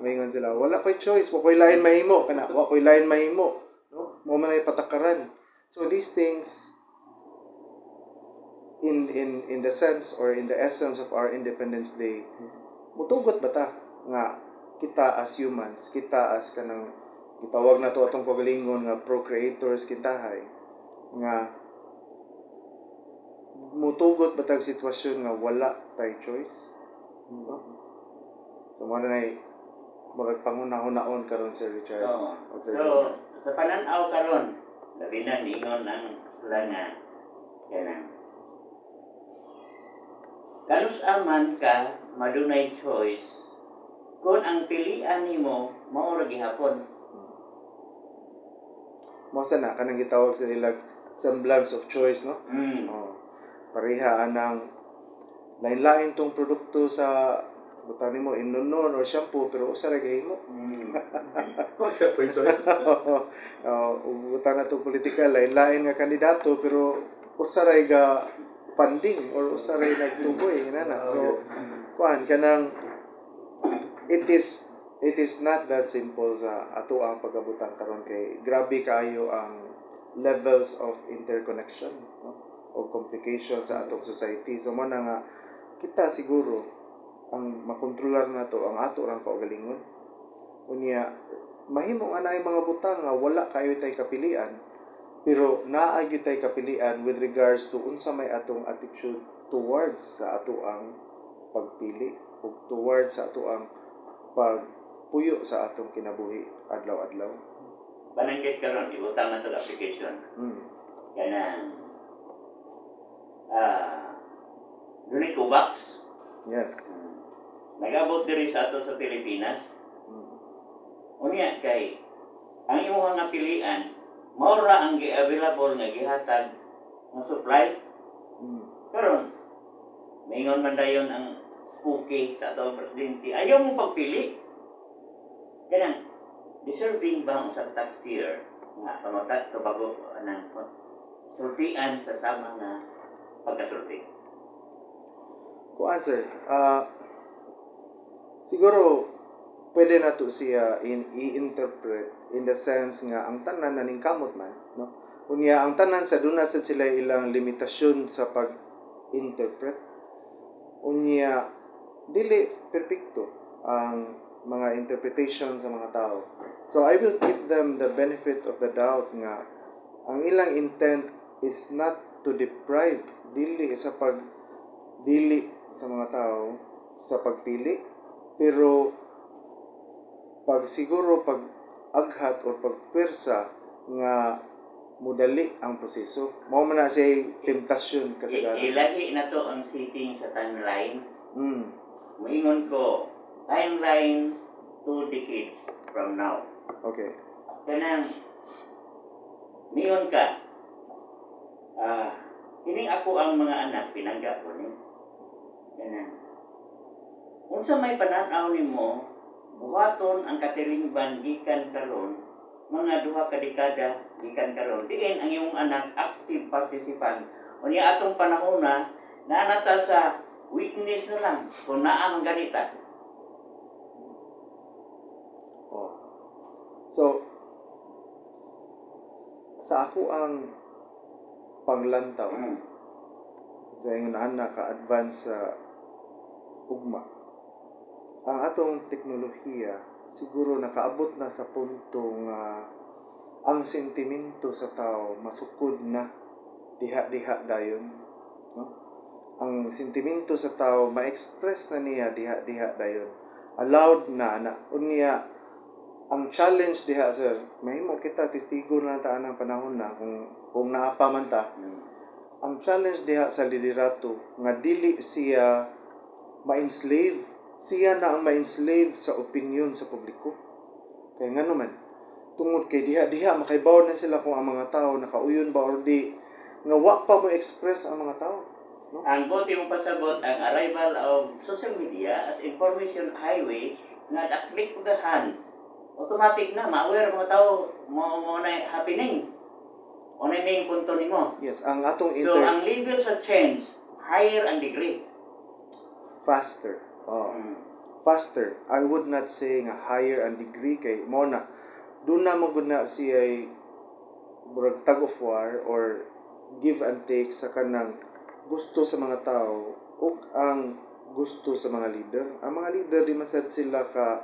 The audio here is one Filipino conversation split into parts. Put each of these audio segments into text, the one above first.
Maingon sila, wala ko'y choice, wa ko'y lain mahimo, kana, wa ko'y lain mahimo. No? Mo man ay patakaran. So these things, in the sense or in the essence of our Independence Day, mutugot ba ta nga kita as humans, kita as kanang gitawag na to atong pagalingon nga procreators kintahay, nga mutugot ba tag sitwasyon nga wala tay choice? No? So mo na murag pangunahon-naon karon Sir Richard. So, sa pananaw karon, labi na ningon ang langan kanang kanus aman ka madunay choice kung ang pilian nimo mao ra gihapon. Mo sana kanang gitawag sa ilang semblance of choice, no? Pareha anang lain-lain tong produkto sa butang nimo imnonon or shampoo pero usa ra gihimo. Siya po yung choice. Butang na to politika lain-lain nga kandidato pero usa ra ga funding or usa ra nagtuboy inana. So kuan kanang it is not that simple sa ato ang pagabutang karon kay grabe kaayo ang levels of interconnection, no? O complication sa atong society. So man nga kita siguro ang makontrolar na to ang ato lang kaugalingon. Unya mahimo nga naay mga butang nga wala kayo tay kapilian pero naa gyud tay kapilian with regards to unsa may atong attitude towards sa ato ang pagpili o towards sa ato ang pagpuyo sa atong kinabuhi adlaw-adlaw. Bananggit karon ibutang na to application. Kanang dunay box. Yes. Nag-abot diri sa ato sa Pilipinas. Unya kay ang imong nga pilian mao ra ang gi-available nga gihatag nga supply. Karon maingon man dayon ang spooky sa atong presidente, ayaw mo pagpili. Kanang deserving ba ang sa taxpayer nga pamatat sa bago ng sultian sa sama nga pagkasulti? Kuan sir, siguro pwede na to siya i-interpret in the sense nga ang tanan naning kamot man, no? Unya ang tanan sa duna sa sila ilang limitasyon sa pag-interpret. Unya dili perpekto ang mga interpretation sa mga tao. So I will give them the benefit of the doubt nga ang ilang intent is not to deprive dili sa mga tao sa pagpili, pero siguro pag aghat o pagpwersa nga mudali ang proseso. Mao man na say temptasyon kasagaran. Ilahi na to ang setting sa timeline. Moingon ko timeline 2 decades from now. Okay. Kanang mingon ka ini ako ang mga anak pinangga ko ni. Kanang unsa may pananaw nimo buhaton ang katilingban gikan karon mga 2 ka dekada gikan karon diin ang imong anak active participant unya atong panahon na naanata sa witness na lang kung naa ang ganita. So sa ako ang panglantaw sa ingon anak ka-advance sa ugma. Ang atong teknolohiya siguro nakaabot na sa punto nga ang sentimento sa tao masukod na diha-diha dayon, no? Ang sentimento sa tao ma-express na niya diha-diha dayon. Allowed na unya ang challenge diha sir, mahimo kita testigo na ta anang panahon na kung naapa man ta. Ang challenge diha sa liderato nga dili siya ma-enslave, siya na ang ma-enslave sa opinion sa publiko. Kaya nga naman, tungod kay diha makaibaw na sila kung ang mga tao nakauyon ba or di, nga wa pa mo express ang mga tao. No? Ang buti mong pasabot ang arrival of social media as information highway nga at click of the hand. Automatic na, ma-aware mga tao mo na happening. O na yung punto nimo. Yes, ang atong So, ang level sa change, higher ang degree. faster. faster. I would not say nga higher ang degree kay mo na doon na mo gud na siya murag tug of war or give and take sa kanang gusto sa mga tao ug ang gusto sa mga leader. Ang mga leader di masad sila ka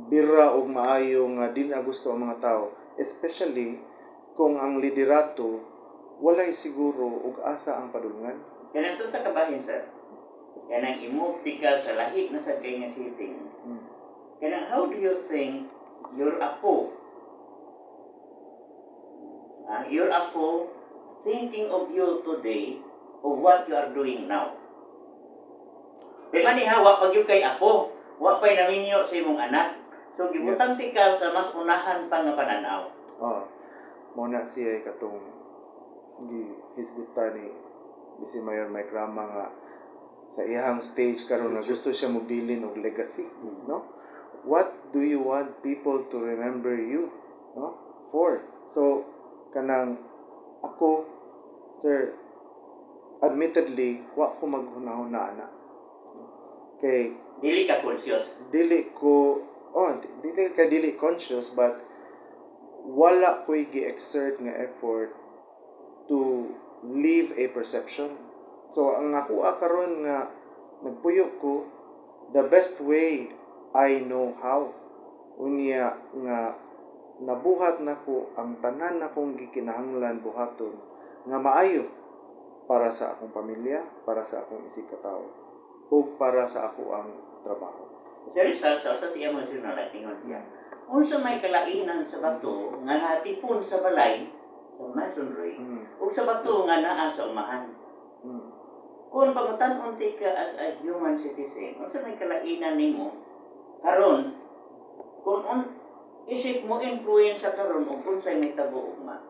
bira og maayo nga din na gusto ang mga tao, especially kung ang liderato walay siguro ug asa ang padulngan. Kanang sa kabahin, sir. Kanang imoptical sa lahi na sa kanya sitting. Kanang how do you think your apo thinking of you today of what you are doing now? Kaya ni hawa pag yung kay apo, wa pa'y naminyo sa imong anak. So, gibutang ikaw sa mas unahan pa nga pananaw. Muna siya katong hisgutan ni Bisi Mayor Mike Rama nga sa iyang stage karon na gusto siya mobilin og legacy, no? What do you want people to remember you, no? For. So, kanang ako, sir, admittedly, wa ko maghunahuna ana. Kay Dili ka conscious. dili conscious, but wala ko'y gi-exert nga effort to leave a perception. So ang ako karon nga nagpuyo ko the best way I know how, unya nga nabuhat nako ang tanan akong gikinahanglan buhaton nga maayo para sa akong pamilya, para sa akong isig ka tawo, ug para sa ako ang trabaho. Sir Rizal, sa siya mo sinala, tingon siya. Unsa may kalainan sa bato nga natipon sa balay, sa masonry, ug sa bato nga naa sa umahan. Kung pagmatan unti ka as a human citizen, unsa may kalainan nimo karon kung isip mo influensya karon ug unsay may tabo ugma.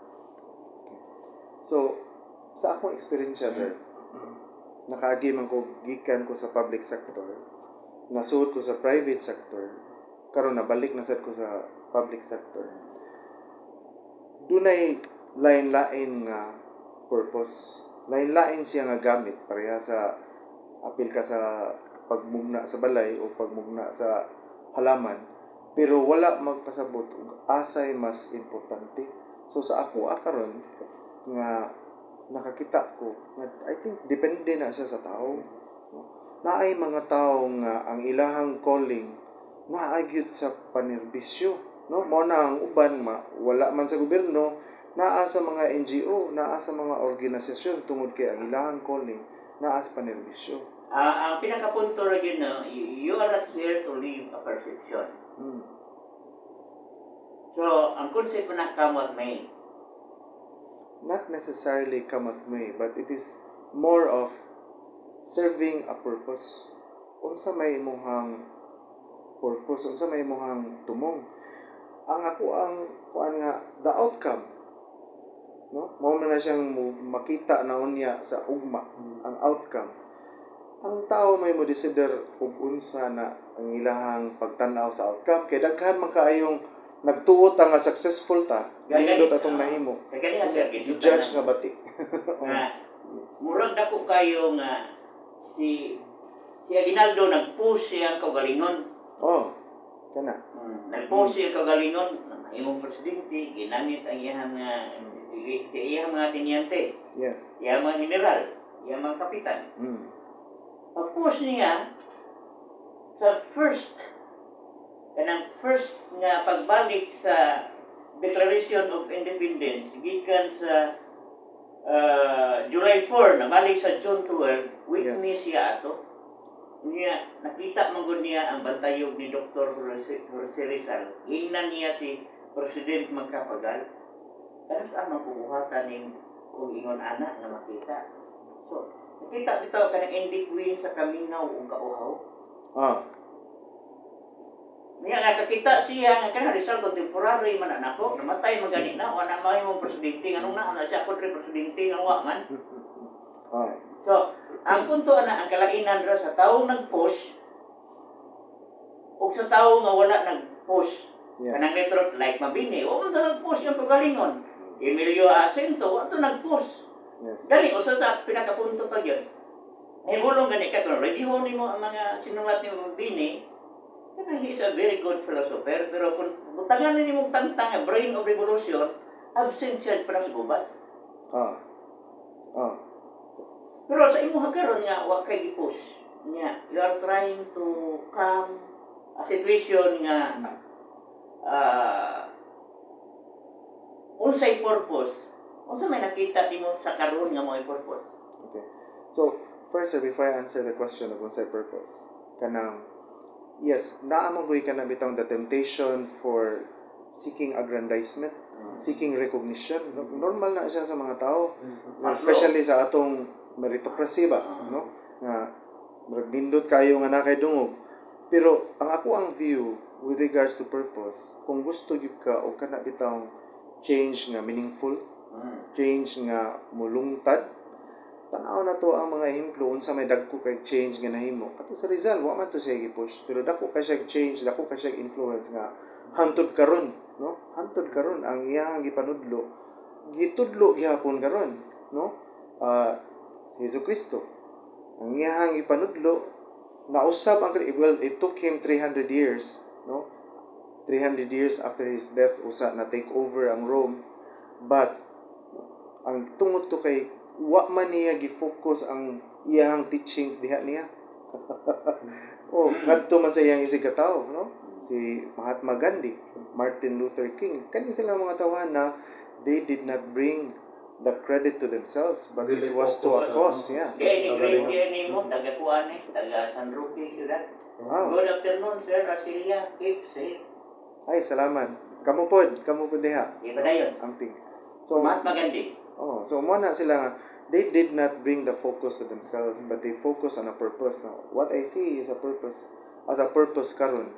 So, sa akong experience, sir, nakaagi man ko, gikan ko sa public sector, nasuod ko sa private sector, karon nabalik na sad ko sa public sector. Dunay lain-lain nga purpose. Lain-lain siya nga gamit pareha sa apil ka sa pagmugna sa balay o pagmugna sa halaman, pero wala magpasabot og asay mas importante. So sa ako karon nga nakakita ko nga I think depende na siya sa tao. Naay mga tao nga ang ilahang calling naay gyud sa panerbisyo, no? Mao na ang uban wala man sa gobyerno, naa sa mga NGO, naa sa mga organisasyon tungod kay ang ilahang calling naa sa panerbisyo. Ang pinakapunto ra gyud na you are not here to leave a perception. So, ang concept na kamot may Not necessarily come at me, but it is more of serving a purpose. Unsa may imong purpose, unsa may imong tumong. Ang ako ang kuan nga the outcome, no? Mao man na siyang makita na unya sa ugma ang outcome. Ang tao may mo decider ug unsa na ang ilahang pagtan-aw sa outcome kay daghan man kaayong nagtuot nga successful ta, nindot atong nahimo. Kaya nga sir, I-judge nga batik. Murag dako kayo nga si Aguinaldo nag-push siyang kagalingon. Kana. Nag-push siya kagalingon, imong presidente, ginamit ang iyang mga tenyente. Yes. Iyang mga general, iyang mga kapitan. Pag-push niya sa first nga pagbalik sa Declaration of Independence gikan sa July 4 na balik sa June 12, witness siya ato. Niya nakita man niya ang bantayog ni Dr. Jose Rizal. Ingnan niya si President magkapagal. Ano saan ang pubuhatan ning kung ingon anak na makita. So, nakita bitaw kanang Indy Queen sa Kaminaw ug Kauhaw. Niya nakakita siya nga kanang Rizal contemporary man anako, namatay man gani na wala may mo presidente nganong na siya kontra presidente nga wa man. So, ang punto na ang kalainan ra sa tawo nag-push o sa tawo nga wala nag-push. Kanang Metro like Mabini, o man nag-push yung pagalingon. Emilio Asento, wa to nag-push. Dali usa sa pinakapunto pa gyud. Nahibulong gani ka kung ready ho nimo ang mga sinulat ni Mabini Kana he is a very good philosopher, pero kung butangan ni mong tangtang nga brain of revolution, absent siya para sa gubat. Ah. Ah. Pero sa imo hakaron nga wa kay gipus nya, you are trying to calm a situation nga unsay purpose. Unsa may nakita nimo sa karon nga mo'y purpose? Okay. So, first, sir, before I answer the question of unsay purpose, kanang, yes, naamangoy ka na bitang the temptation for seeking aggrandizement, seeking recognition. Normal na siya sa mga tao, especially sa atong meritocracy ba, no? Nga, nindot kayo nga na kay dungog. Pero, ang view with regards to purpose, kung gusto gyud ka o kana bitang change nga meaningful, change nga mulungtad, tanaw na to ang mga ehemplo unsa may dagko kay change nga nahimo. Ato sa Rizal, wa man to siya gi-push, pero dako ka siya change, dako ka siya influence nga hantod karon, no? Hantod karon ang iyang gipanudlo, gitudlo gihapon karon, no? Jesu-Kristo. Ang iyang ipanudlo, nausab ang, well, it took him 300 years, no? 300 years after his death, usa na take over ang Rome. But, ang tungod to kay, wa man niya gi-focus ang iyang teachings diha niya. Ngadto man sa iyang isigataw, no? Si Mahatma Gandhi, Martin Luther King, kani sila mga tawahan na they did not bring the credit to themselves, but it was to a cause, yeah. Kaya ni mo, taga Kuan taga San Roque sila. Wow. Good afternoon, Sir Rasilia. Keep safe. Ay, salamat. Kamu pod diha. Di ba na yun? Amping. So, Mahatma Gandhi. so mo na sila nga, they did not bring the focus to themselves, but they focus on a purpose. Now, what I see is a purpose karon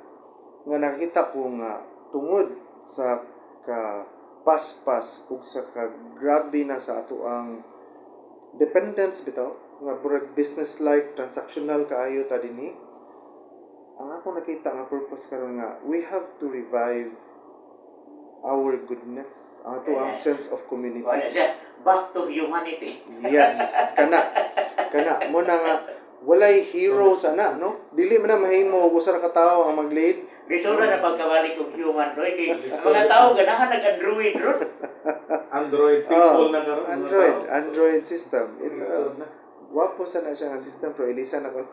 nga nakita ko nga tungod sa paspas ug sa grabe na sa ato ang dependence bitaw nga business like transactional kaayo ta dinhi. Ang ako nakita nga purpose karon nga we have to revive our goodness, ato ang sense of community. Wala siya. Back to humanity. Yes, kana mo na nga walay heroes ana, no? Dili man na mahimo usa ra ka tawo ang mag-lead. Bisura na pagkabalik og human ro kay mga tao ganahan nag-android ro. Android people na karon. Android system. It's wapo sana siya nga system pero ilisa na ko.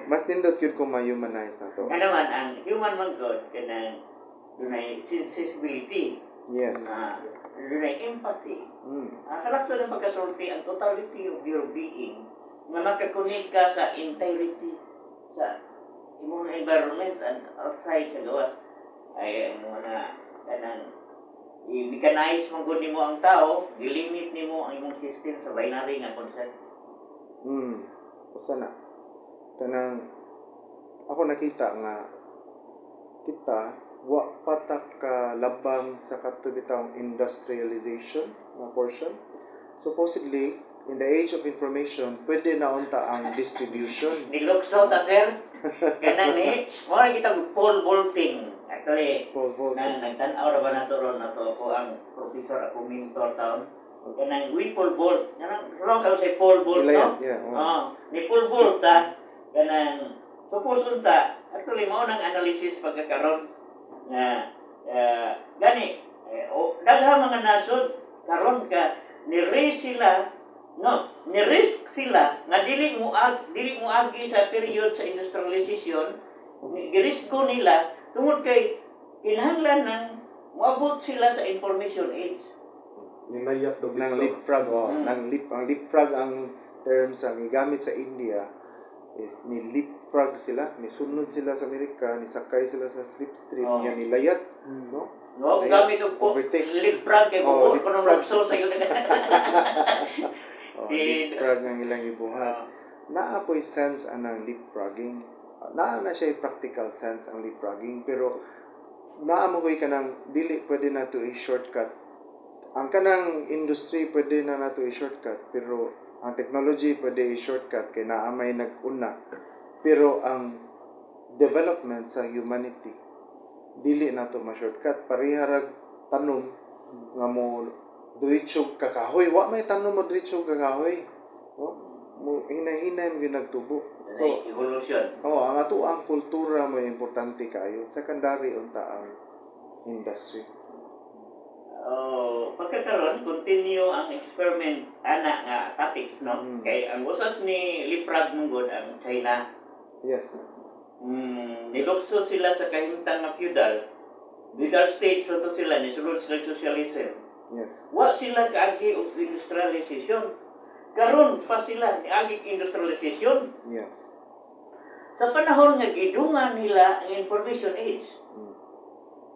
Mas nindot gyud ko ma-humanize na to. Ano man ang human man god kanang dunay sensibility. Yes. Dunay empathy. Sa ng pagkasulti ang totality of your being nga makakonek ka sa entirety sa imong environment and outside sa gawas ay mga kanang i-mechanize mo gud nimo ang tao, i-limit nimo ang imong system sa binary nga concept. Usa na. Kanang ako nakita nga kita wa patak ka labang sa katubitang industrialization na portion. Supposedly, in the age of information, pwede na unta ang distribution. Nilukso ta sir. Kanang ni mo na kita pole vaulting. Actually, nagtan-aw ra ba nato ron nato ko ang professor ako mentor taon. Kanang we pole vault. Kanang ron ka sa pole vault no? Ni pole vault ta. Kanang suppose unta actually mao nang analysis pagkakaron nga gani daghang mga nasod karon ka ni-raise sila ni-risk sila nga dili mo agi sa period sa industrialization, girisgo nila tungod kay kinahanglan nang moabot sila sa information age. Ninayap do Nang leapfrog, ang leapfrog ang terms ang gigamit sa India is ni leapfrog sila, ni sunod sila sa Amerika, ni sakay sila sa slipstream, niya nilayat, no? No, gamit og leapfrog kay buo kuno lukso sa yun. Leapfrog ang ilang ibuhat. Naapoy sense anang leapfrogging. Naa na siya practical sense ang leapfrogging, pero naamoy ka nang dili pwede na to i-shortcut. Ang kanang industry pwede na nato i-shortcut, pero ang technology pwede i-shortcut kay naamay nag-una. Pero ang development sa humanity dili na to ma-shortcut. Pariharag tanom nga mo diretsyo kakahoy, wa may tanom mo diretsyo kakahoy, no? Mo hinahinay mo nagtubo. So, evolution. ang ato ang kultura mo importante kayo. Secondary unta ang industry. Pagkakaroon, continue ang experiment ana nga topics, no? Kay ang usas ni Liprag mong ang China. Yes. Nilukso sila sa kahimtang nga feudal. Feudal stage to sila, nisulod sila socialism. Yes. Wa sila kaagi og industrialization. Karon pa sila niagi industrialization. Yes. Sa panahon nga gidungan nila ang information age.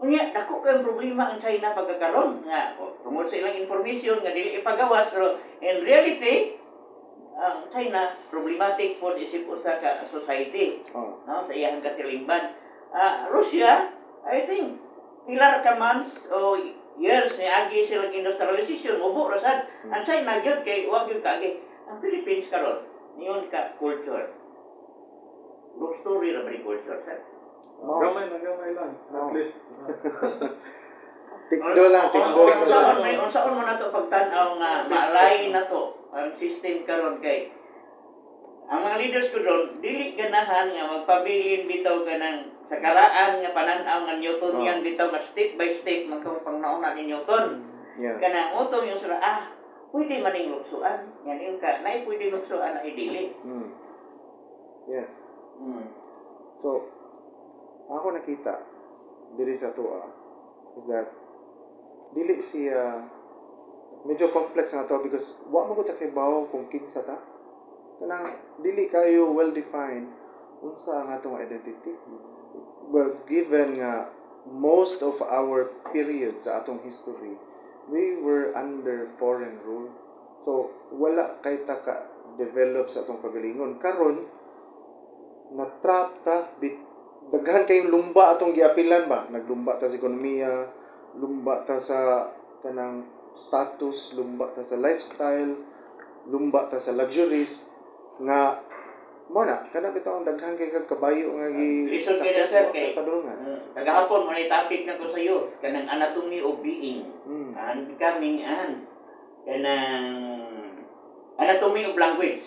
Unya, dako kay problema ang China pagkakaroon nga tungod sa ilang information nga dili ipagawas, pero in reality ang China problematic for isip usa ka society, no, sa iyang katilingban. Russia, I think pila ka months o years ni agi sila industrialization ubo ra sad. Ang China gyud kay wa gyud kaagi. Ang Philippines karon niyon ka culture. Love story ra ba ni culture sad? Gamay lang. At least. Tikdo lang. Unsaon mo na to pagtan-aw nga maalay na to ang system karon kay ang mga leaders ko doon dili ganahan nga magpabilin bitaw kanang sa karaan nga panan-aw nga Newtonian bitaw nga step by step man tong pangnauna ni Newton. Yes. Kanang utong yung sila pwede maning luksuan. Yan yung nay pwede luksuan ay dili. Yes. So, ako nakita diri sa tuwa is that dili siya medyo complex na to because wa mo ko takibaw kung kinsa ta kanang dili kayo well defined unsa ang atong identity. But given nga most of our period sa atong history we were under foreign rule, so wala kay ta ka develop sa atong kagalingon. Karon na trap ta daghan kayong lumba atong giapilan ba, naglumba ta sa ekonomiya, lumba ta sa kanang status, lumba ta sa lifestyle, lumba ta sa luxuries nga mo na kana bitaw daghan kay kag kabayo nga Listen kay na sir kay padulungan. Kagahapon mo ni topic na ko sa youth kanang anatomy of being and becoming and kanang anatomy of language.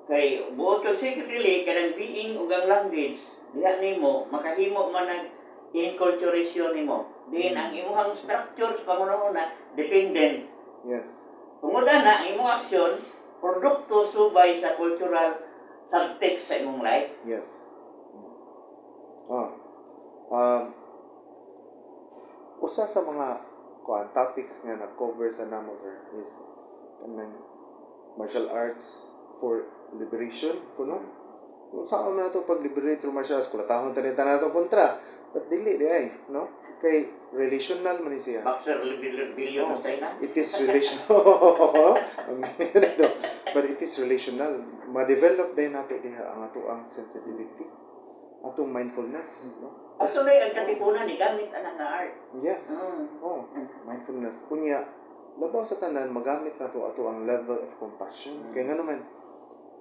Kay buot kag secretly kanang being ug ang language diha nimo makahimo man ang inculturation nimo. Din ang imong structure sa pangunahuna dependent. Yes. Tungod na ang imong aksyon produkto subay sa cultural subtext sa imong life. Yes. Usa sa mga topics nga na-cover sa namo sir is kanang martial arts for liberation kuno. Kung saan na ito pag-liberate through martial arts, kulatahon tayo na ito kontra. But dili di ay, no? Kay relational man siya. Boxer billion sa China. It is relational. But it is relational. Ma-develop din nato diha ang ato ang sensitivity, atong mindfulness, no? Actually, ang katipunan ni gamit anak na art. Yes. Mindfulness. Kunya, labaw sa tanan magamit nato ato ang level of compassion. Kaya nga naman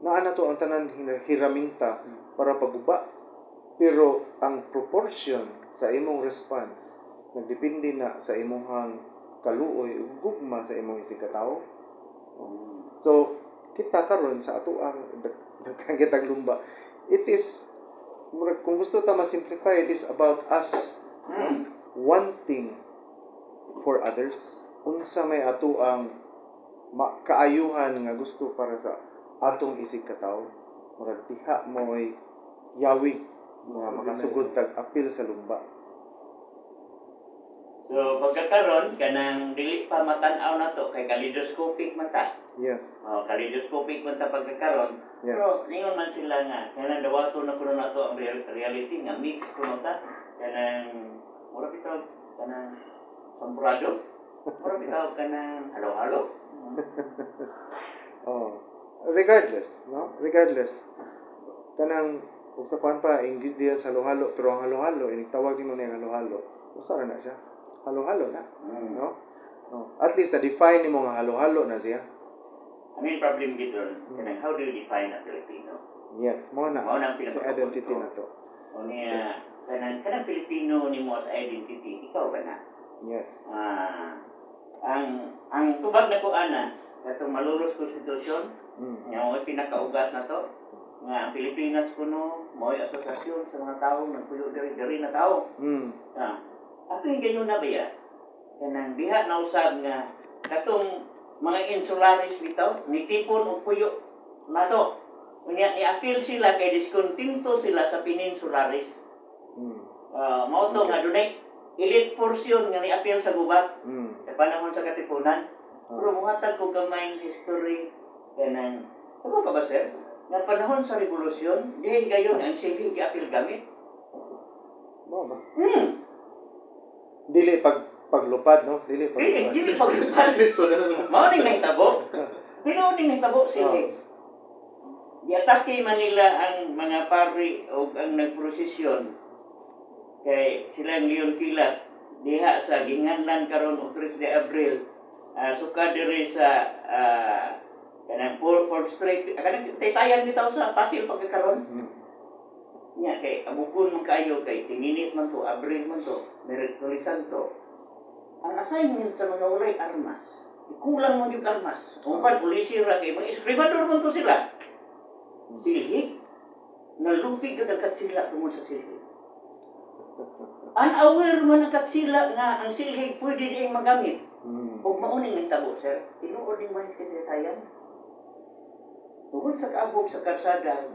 naa na to ang tanan hiraminta para paguba, pero ang proportion sa imong response nagdepende na sa imong kaluoy ug gugma sa imong isigataw. So kita karon sa ato ang kitang lumba, it is kung gusto ta ma-simplify, it is about us wanting for others. Unsa may ato ang kaayuhan nga gusto para sa atong isig kataw, murag diha mo'y yawig nga makasugod tag apil sa lumba. So pagkakaroon kanang dili pa matan-aw na to kay kaleidoscopic man ta. Yes. Kaleidoscopic man ta pagkakaroon. Yes. Pero ningon man sila nga kanang dawato na kuno nato ang reality nga mix kuno ta kanang mura bitaw kanang sampurado. Mura bitaw kanang halo-halo. Regardless, no? Regardless. Kanang kung sa kuan pa ingredients halo-halo, pero ang halo-halo initawag nimo na yung halo-halo. Usa na siya. Halo-halo na, no? At least na-define nimo nga halo-halo na siya. I mean problem dito kanang how do you define a Filipino? Yes, mo na. Mao na ang sa identity na to. O niya kanang Filipino nimo sa identity ikaw ba na? Yes. Ang tubag na ko ana katong malulus constitution nga mo pinakaugat na to nga ang Pilipinas kuno mo'y asosasyon sa mga tao nagpuyo diri na tao. Ato yung ganyan na ba ya? Kanang diha na usab nga katong mga insularis bitaw nitipon og puyo nato. Unya ni appeal sila kay diskontinto sila sa peninsularis. Mao to nga dunay elite portion nga ni appeal sa gubat. Sa panahon sa Katipunan. Pero muhatag ko gamay history kanang ano ka ba sir? Nga panahon sa revolusyon, dihay gayon ang silhi gi-appeal gamit. Mo ba? Dili paglupad, no? Dili paglupad. Dili paglupad. Mao ning nahitabo. Tinuod ning nahitabo silhi. Giatake man nila ang mga pari o ang nagprosesyon kay sila ngayon kilat diha sa ginganlan karon og 3 de Abril suka diri sa kanang 4th Street kanang taytayan bitaw sa Pasig pagkakaron. Nya kay abukon man kayo kay tinginit man to Abril man to Merkulis Santo. Ang assignment sa mga walay armas kulang man yung armas. Umpan pulisi ra kay mga eskribador man to sila. Silhig nalupig ka dagat sila tungod sa silhig. Unaware man ang katsila nga ang silhig pwede diyang magamit. Huwag mauning nagtabo, sir. Tinuod din man kasi sayang. Tungkol sa kaabog sa karsada,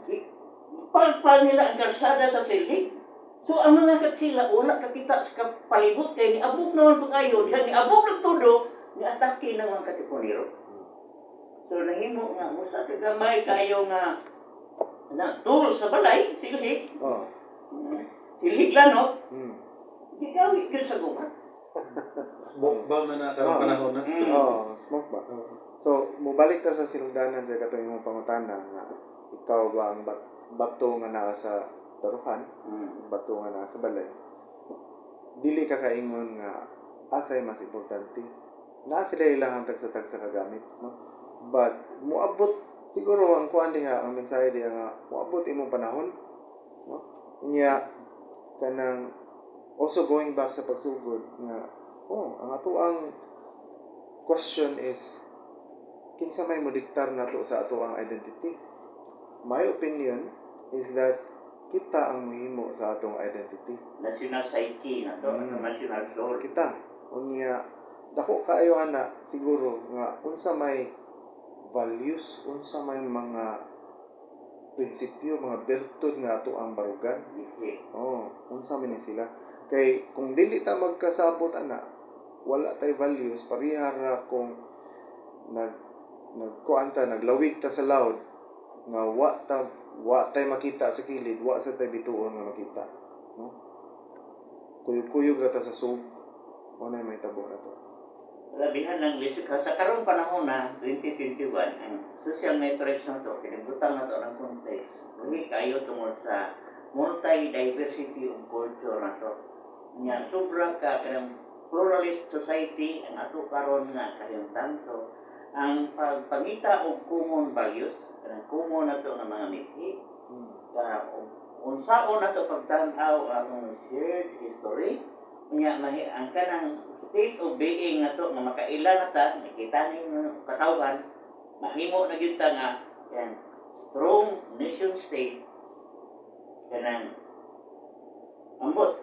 palpal nila ang karsada sa silhig. So ang mga katsila, wala kakita sa palibot kay niabog naman pa kayo. Diyan niabog ng todo, niatake ng mga katipunero. So nahimo nga, musa kagamay kayo nga tool sa balay, silhig. Silhig lanot. Gigawin yun sa gumat. Smoke bomb na karong panahon na. Smoke ba? So, mubalik ta sa sinugdanan sa katong imong pangutana nga ikaw ba ang bato nga naa sa daruhan, bato nga naa sa balay. Dili ka kaingon nga asay mas importante. Naa sila ilang tagsa-tagsa kagamit, no? But muabot siguro ang kuan diha ang mensahe diha nga muabot imong panahon, no? Unya kanang also going back sa pagsugod nga ang ato ang question is kinsa may modiktar nato sa ato ang identity. My opinion is that kita ang muhimo sa atong identity. National psyche na to, national soul. Kita. Unya dako kaayo ana siguro nga unsa may values, unsa may mga prinsipyo, mga bertud nga ato ang barugan. Unsa man ni sila. Kay kung dili ta magkasabot ana, wala tay values, pareha ra kung naglawig ta sa loud nga wa tay makita sa kilid, wa sa tay bituon nga makita, no? Kuyog-kuyog ra ta sa sub. Mo na may tabo na to. Labihan ng lisik sa karong panahon na 2021 ang social networks na to kinibutan na to ng context. Hindi kayo tungod sa multi-diversity of culture na to. Nya sobra ka kanang pluralist society ang ato karon nga kahimtang. So ang pagpangita og common values kanang common nato nga mga mithi unsaon nato pagtan-aw ang shared history nya ang kanang state of being nato nga makaila na ta nakita ning katawhan mahimo na gyud ta nga yan strong nation state kanang ambot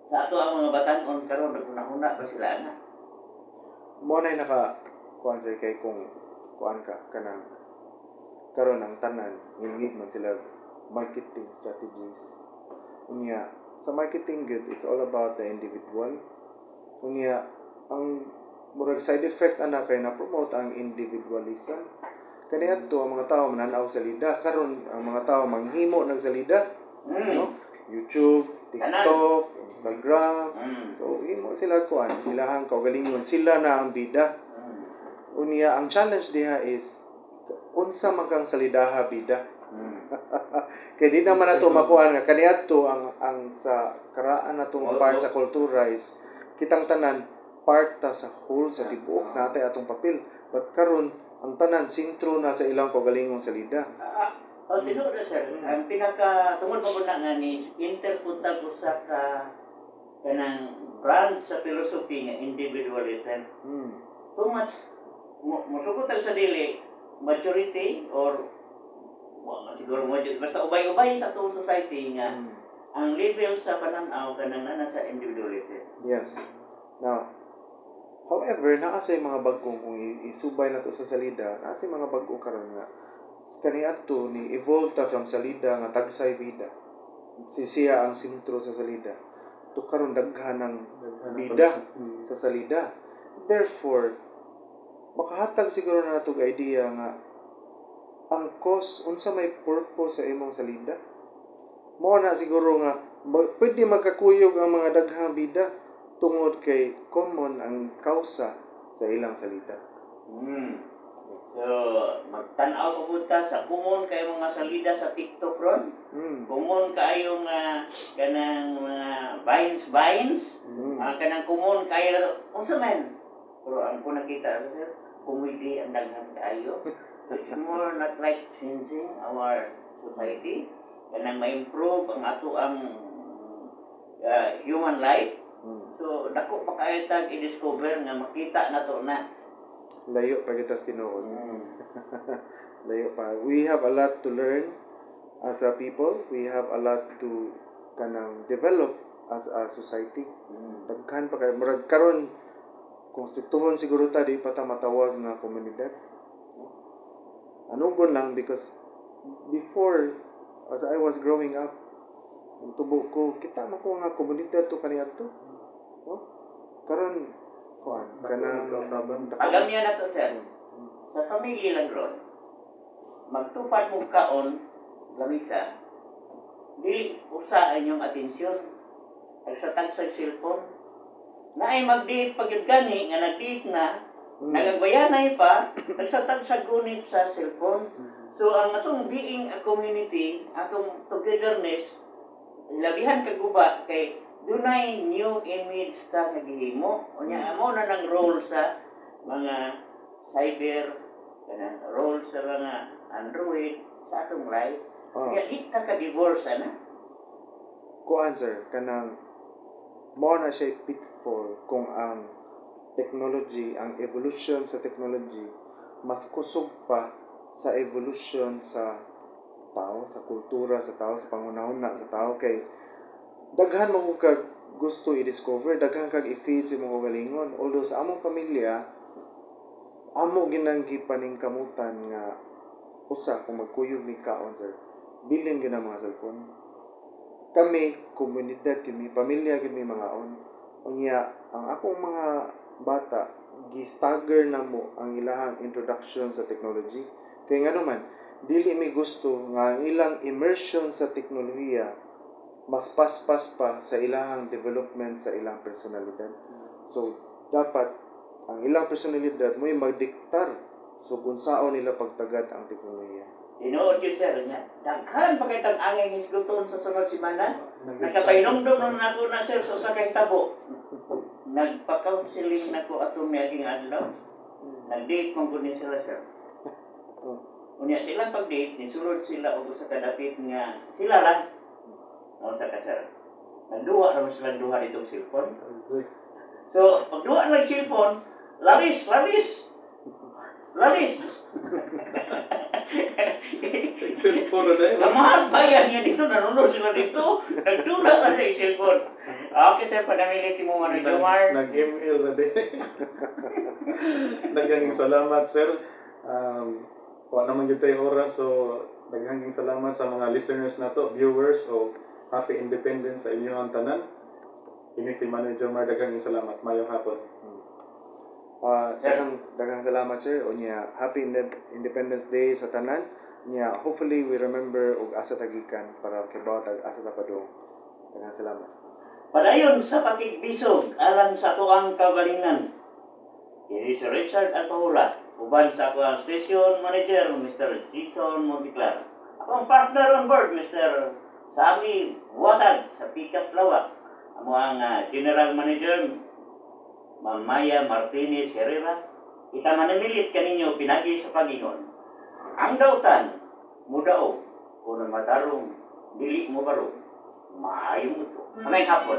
sa ato ang mga batan-on karon naguna-una ba sila ana mo na naka kuan sa kay kung kuan ka kanang karon ang tanan ngilngig man sila marketing strategies. Unya sa marketing good, it's all about the individual. Unya ang murag side effect ana kay na promote ang individualism. Kaniadto ang mga tao mananaw sa lida karon ang mga tao manghimo ng salida, no? YouTube, TikTok, Instagram. So himo sila kuan, ilahang kaugalingon sila na ang bida. Unya ang challenge diha is unsa man kang salidaha bida. Kay di naman nato makuha nga kaniadto ang sa karaan natong part sa kultura is kitang tanan part ta sa whole sa tibuok natay atong papel. But karon ang tanan sintro na sa ilang kaugalingong salida. Tinuod na sir, ang pinaka tungod pa po na nga ni interpunta ko sa kanang brand sa philosophy nga individualism. Too much musugot sa dili majority or wa man siguro mo dyan. Basta ubay-ubay sa atong society nga ang level sa pananaw kanang ana sa individualism. Yes. Now, however, naa sa mga bagong kung isubay na to sa salida, naa sa mga bagong karon nga kaniadto ni evolve ta from salida nga tagsay bida. Siya ang sentro sa salida. To karon daghan ng bida sa salida. Therefore, makahatag siguro na natong idea nga ang cause unsa may purpose sa imong salida. Mao na siguro nga pwede magkakuyog ang mga daghang bida tungod kay common ang kausa sa ilang salida. So, magtanaw ko punta sa kumon kay mga salida sa TikTok ron. Kumon kayo nga kanang mga vines. Kanang kumon kayo unsa man. Pero ang ko nakita sir, comedy ang daghan kayo. It's more not like changing our society. Kanang ma-improve ang ato ang human life. So, dako pa kayo tag i-discover nga makita na to na. Layo pa kita tinuod. Layo pa. We have a lot to learn as a people. We have a lot to kanang develop as a society. Daghan pa kay murag karon kung situhon siguro ta di pa ta matawag nga komunidad. Anugon lang because before as I was growing up, ang tubo ko kita man ko nga komunidad to kaniadto. No? Karon kuan kanang Alam niya na to sir. Sa pamilya lang ron. Magtupad mo kaon lamisa. Dili usa inyong atensyon. Ay sa tagsag cellphone. Naay mag-date pag yun gani nga nag-date na nagagbayanay pa tagsag gunit sa cellphone. So ang atong being a community, atong togetherness, labihan kaguba kay dunay new image ta nagihimo. Unya amo na nang role sa mga cyber, kanang role sa mga Android sa atong life. Kaya di ta ka divorce ana. Kuan sir kanang mo na siya pitfall kung ang technology, ang evolution sa technology mas kusog pa sa evolution sa tao, sa kultura sa tao, sa pangunahuna sa tao kay daghan mo kag gusto i-discover, daghan kag i-feed sa mga galingon. Although sa among pamilya amo ginanggi paningkamutan nga usa kung magkuyog mi kaon sir. Bilin gyud ang mga cellphone. Kami komunidad kami, pamilya kami mga on. Unya ang akong mga bata gi-stagger na mo ang ilahang introduction sa technology. Kay ngano man dili mi gusto nga ang ilang immersion sa teknolohiya mas paspas pa sa ilahang development sa ilang personalidad. So, dapat ang ilang personalidad mo magdiktar so kung saan nila pagtagad ang teknolohiya. Tinuod yun sir niya. Daghan pa kitang angay hisguton sa sunod simana. Nagkapainomdom na ako na sir sa sakay tabo. Nagpa-counseling na ko atong miyaging adlaw. Nag-date mong kunin sila sir. Unya sila pag-date, nisulod sila o sa kadapit nga sila lang. Ano sa kasar? Nagduwa naman sila duha ditong cellphone. So, pagduwa ng cellphone, lalis! Cellphone na yun. Mahal pa yan niya dito, nanonood sila dito. Nagdula ka sa cellphone. Okay sir, padamiliti mo man Jomar. Nag-email na din. Daghang salamat sir. Kung naman yun tayo oras, so daghang salamat sa mga listeners na to, viewers, so happy independence sa inyo ang tanan. Ini si Manager Mar, daghang salamat. Mayong hapon. Daghang salamat sir. Unya happy Independence Day sa tanan. Unya hopefully we remember og asa tagikan para kay bawat asa ta padung. Daghang salamat. Padayon sa pakigbisog alang sa tuang kaugalingan. Kini si Richard Alpahula, uban sa ako ang station manager Mr. Jason Monticlar. Akong partner on board Mr. Sami Watag sa Pikas Lawak. Amo ang general manager Ma'am Maya Martinez Herrera. Ita manamilit kaninyo pinagi sa Panginoon. Ang dautan, mudao, kung matarong, dili mo barong, maayong ito. Anay hapon.